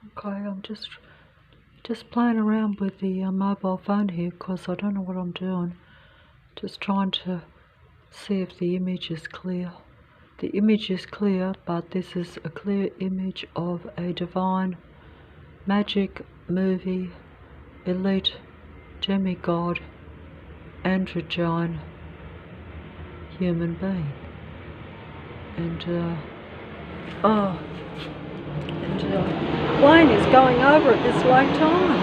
Okay, I'm just playing around with the mobile phone here because I don't know what I'm doing. Just trying to see if the image is clear. The image is clear, but this is a clear image of a divine, magic, movie, elite, demigod, androgyne human being. And plane is going over at this late time.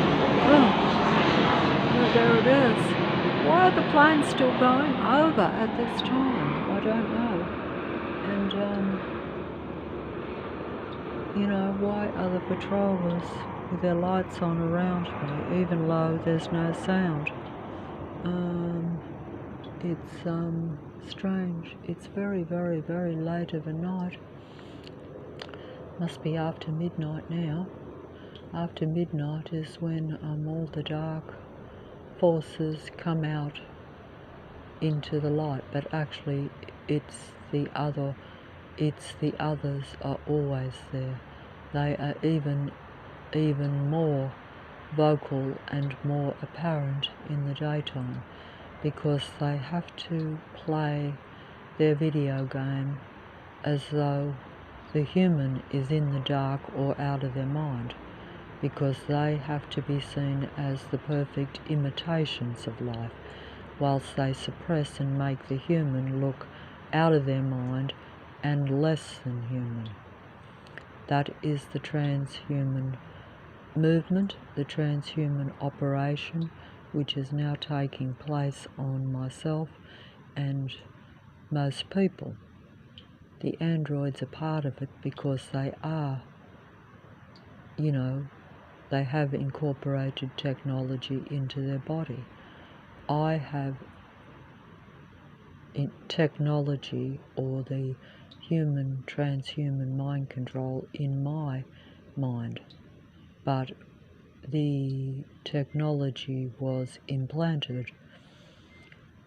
Oh, there it is. Why are the planes still going over at this time? I don't know. And why are the patrollers with their lights on around me, even though there's no sound? It's strange. It's very, very, very late of a night. Must be after midnight now. After midnight is when all the dark forces come out into the light, but actually it's the others are always there. They are even more vocal and more apparent in the daytime, because they have to play their video game as though the human is in the dark or out of their mind, because they have to be seen as the perfect imitations of life, whilst they suppress and make the human look out of their mind and less than human. That is the transhuman movement, the transhuman operation, which is now taking place on myself and most people. The androids are part of it because they are, they have incorporated technology into their body. I have technology, or the transhuman mind control, in my mind, but the technology was implanted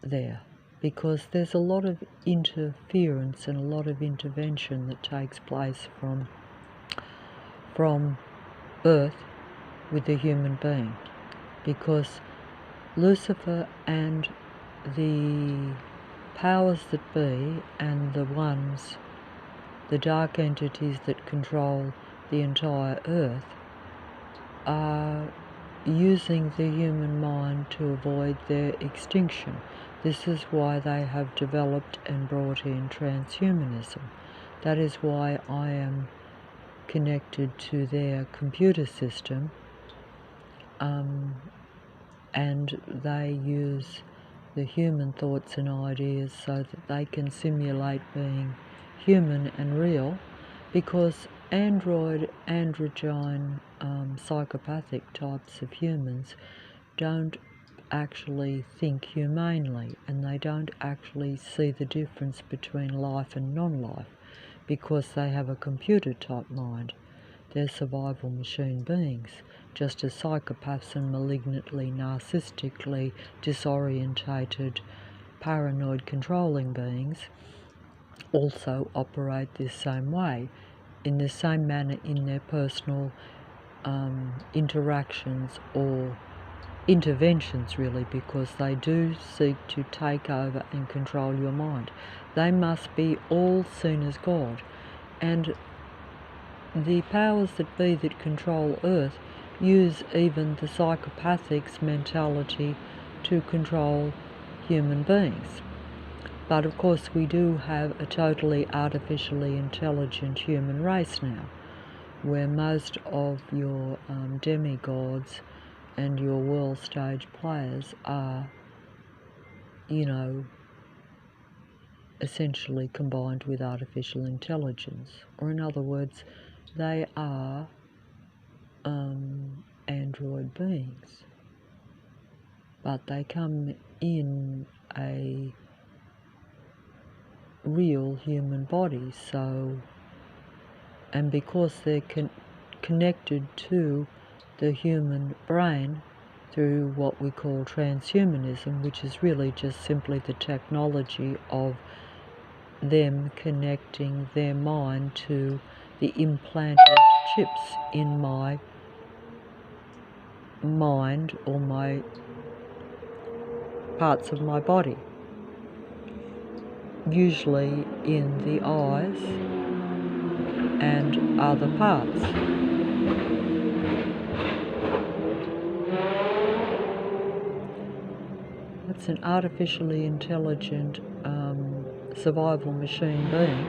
there because there's a lot of interference and a lot of intervention that takes place from birth with the human being, because Lucifer and the powers that be and the dark entities that control the entire earth, are using the human mind to avoid their extinction. This is why they have developed and brought in transhumanism. That is why I am connected to their computer system, and they use the human thoughts and ideas so that they can simulate being human and real, because androgyne psychopathic types of humans don't actually think humanely, and they don't actually see the difference between life and non-life, because they have a computer type mind. They're survival machine beings, just as psychopaths and malignantly, narcissistically disorientated, paranoid controlling beings also operate this same way, in the same manner in their personal interactions or interventions, really, because they do seek to take over and control your mind. They must be all seen as God, and the powers that be that control Earth use even the psychopathic's mentality to control human beings. But of course we do have a totally artificially intelligent human race now, where most of your demigods and your world stage players are, essentially combined with artificial intelligence. Or in other words, they are android beings, but they come in a real human body. So, and because they're connected to the human brain through what we call transhumanism, which is really just simply the technology of them connecting their mind to the implanted chips in my mind or my parts of my body, usually in the eyes and other parts. It's an artificially intelligent survival machine being.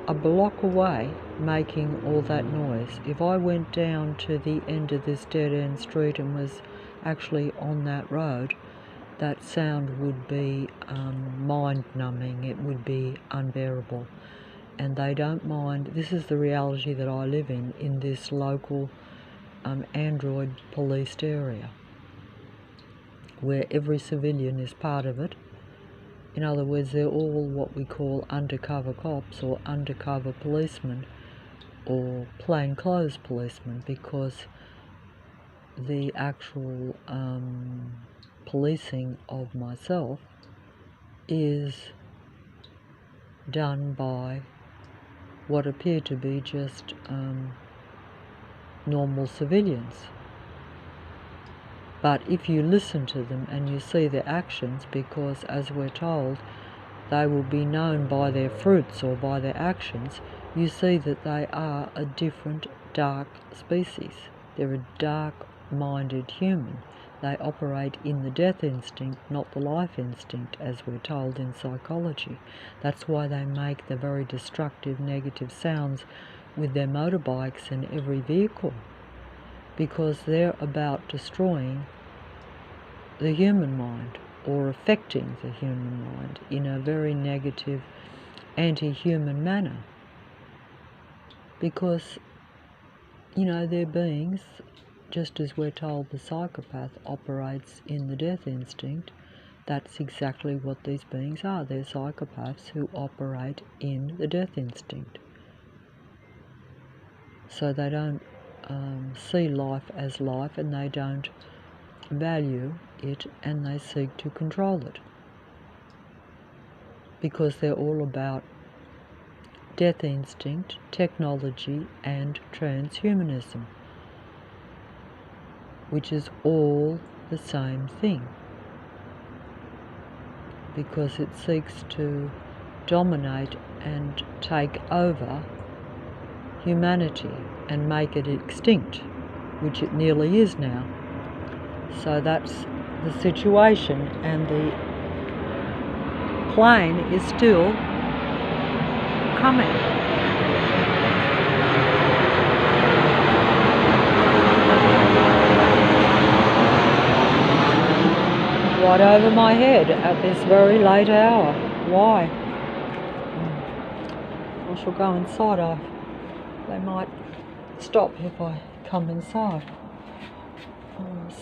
A block away, making all that noise. If I went down to the end of this dead-end street and was actually on that road, that sound would be mind-numbing. It would be unbearable. And they don't mind. This is the reality that I live in this local android policed area, where every civilian is part of it. In other words, they're all what we call undercover cops or undercover policemen or plainclothes policemen, because the actual policing of myself is done by what appear to be just normal civilians. But if you listen to them and you see their actions, because as we're told, they will be known by their fruits or by their actions, you see that they are a different dark species. They're a dark-minded human. They operate in the death instinct, not the life instinct, as we're told in psychology. That's why they make the very destructive, negative sounds with their motorbikes and every vehicle, because they're about destroying the human mind or affecting the human mind in a very negative, anti-human manner. Because, you know, they're beings, just as we're told the psychopath operates in the death instinct, that's exactly what these beings are. They're psychopaths who operate in the death instinct. So they don't see life as life, and they don't value it, and they seek to control it, because they're all about death instinct, technology, and transhumanism, which is all the same thing, because it seeks to dominate and take over humanity and make it extinct, which it nearly is now. So that's the situation, and the plane is still coming. Right over my head at this very late hour. Why? I shall go inside. They might stop if I come inside.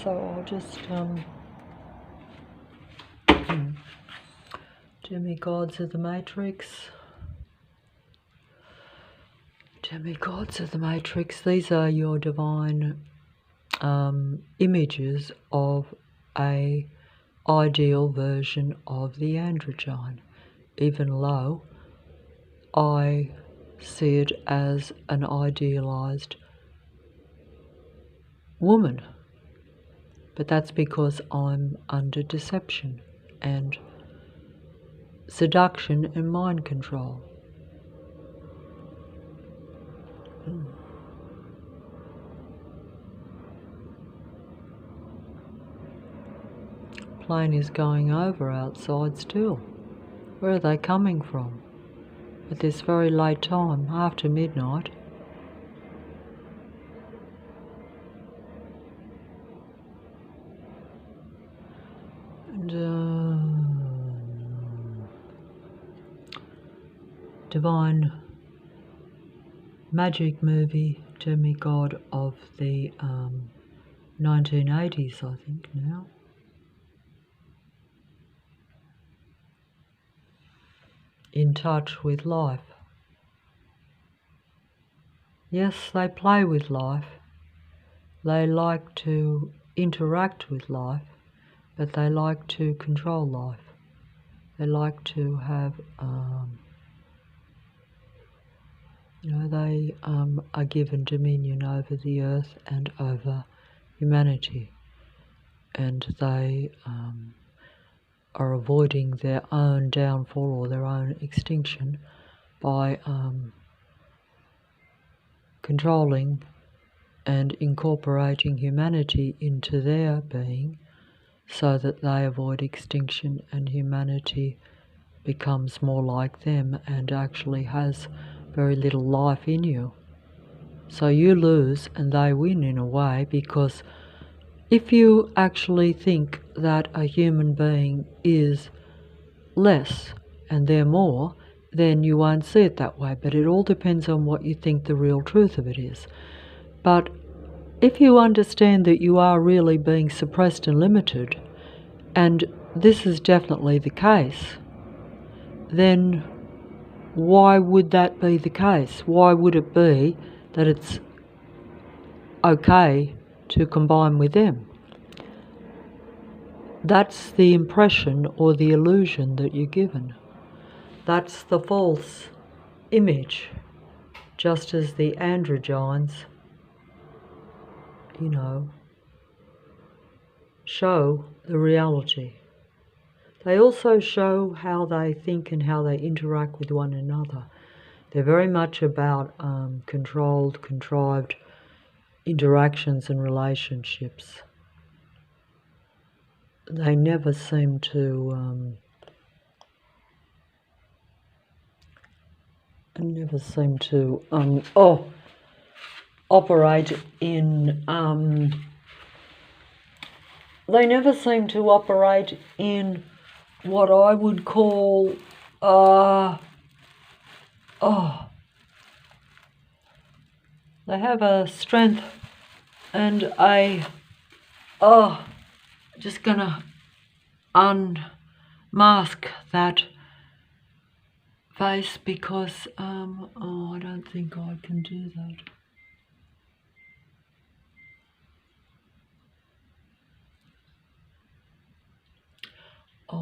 So I'll just demigods of the Matrix. Demigods of the Matrix. These are your divine images of a ideal version of the androgyne. Even though I see it as an idealized woman. But that's because I'm under deception and seduction and mind control. Plane is going over outside still. Where are they coming from? At this very late time, after midnight. Divine magic movie demigod of the 1980s, I think now. In touch with life. Yes, they play with life. They like to interact with life, but they like to control life. They like to have, they are given dominion over the earth and over humanity, and they are avoiding their own downfall or their own extinction by controlling and incorporating humanity into their being so that they avoid extinction and humanity becomes more like them and actually has very little life in you. So you lose and they win in a way, because if you actually think that a human being is less and they're more, then you won't see it that way. But it all depends on what you think the real truth of it is. But if you understand that you are really being suppressed and limited, and this is definitely the case, then why would that be the case? Why would it be that it's okay to combine with them? That's the impression or the illusion that you're given. That's the false image, just as the androgynes, show the reality. They also show how they think and how they interact with one another. They're very much about controlled, contrived interactions and relationships. They never seem to operate in they never seem to operate in what I would call they have a strength and a just gonna unmask that face because I don't think I can do that.